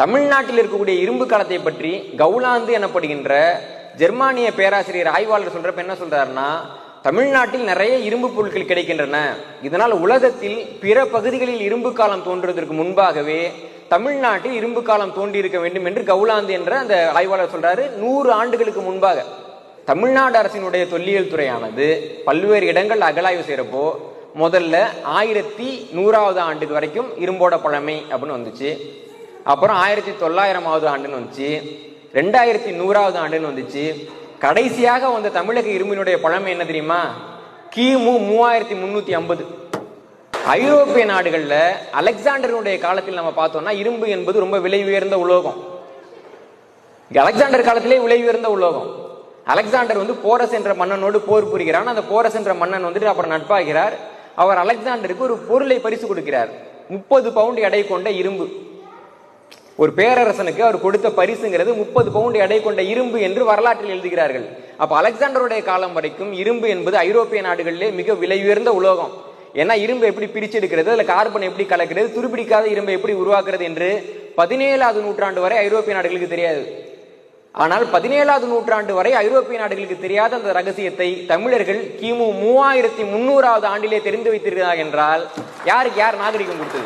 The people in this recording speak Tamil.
தமிழ்நாட்டில் இருக்கக்கூடிய இரும்பு காலத்தை பற்றி கவுலாந்து எனப்படுகின்ற ஜெர்மானிய பேராசிரியர் ஆய்வாளர் சொல்றப்ப என்ன சொல்றாருன்னா, தமிழ்நாட்டில் நிறைய இரும்பு பொருட்கள் கிடைக்கின்றன, இதனால் உலகத்தில் பிற பகுதிகளில் இரும்பு காலம் தோன்றுவதற்கு முன்பாகவே தமிழ்நாட்டில் இரும்பு காலம் தோன்றி இருக்க வேண்டும் என்று கவுலாந்து என்ற அந்த ஆய்வாளர் சொல்றாரு. 100 ஆண்டுகளுக்கு முன்பாக தமிழ்நாடு அரசினுடைய தொல்லியல் துறையானது பல்வேறு இடங்கள் அகலாய்வு செய்யறப்போ முதல்ல 1100வது ஆண்டுக்கு வரைக்கும் இரும்போட பழமை அப்படின்னு வந்துச்சு. அப்புறம் 1900வது ஆண்டுன்னு வந்துச்சு, 2100வது ஆண்டுன்னு வந்துச்சு. கடைசியாக வந்த தமிழக இரும்பினுடைய பழமை என்ன தெரியுமா? கிமு 3350. ஐரோப்பிய நாடுகள்ல அலெக்சாண்டருடைய காலத்தில் நம்ம பார்த்தோம்னா இரும்பு என்பது ரொம்ப விலை உயர்ந்த உலோகம். அலெக்சாண்டர் காலத்திலே விலை உயர்ந்த உலோகம். அலெக்சாண்டர் போரஸ் என்ற மன்னனோடு போர் புரிகிறான். அந்த போரஸ் என்ற மன்னன் அப்புறம் நட்பாகிறார். அவர் அலெக்சாண்டருக்கு ஒரு பொருளை பரிசு கொடுக்கிறார். 30 பவுண்ட் எடை கொண்ட இரும்பு. ஒரு பேரரசனுக்கு அவர் கொடுத்த பரிசுங்கிறது 30 பவுண்ட் எடை கொண்ட இரும்பு என்று வரலாற்றில் எழுதுகிறார்கள். அப்ப அலெக்சாண்டருடைய காலம் வரைக்கும் இரும்பு என்பது ஐரோப்பிய நாடுகளிலே மிக விலை உயர்ந்த உலோகம். ஏன்னா இரும்பு எப்படி பிரிச்சு எடுக்கிறது, அதுல கார்பன் எப்படி கலக்கிறது, துருப்பிடிக்காத இரும்பை எப்படி உருவாக்குறது என்று 17வது நூற்றாண்டு வரை ஐரோப்பிய நாடுகளுக்கு தெரியாது. ஆனால் 17வது நூற்றாண்டு வரை ஐரோப்பிய நாடுகளுக்கு தெரியாத அந்த ரகசியத்தை தமிழர்கள் கிமு 3300வது ஆண்டிலே தெரிந்து வைத்திருக்கிறார் என்றால் யாருக்கு யார் நாகரிகம் கொடுத்தது?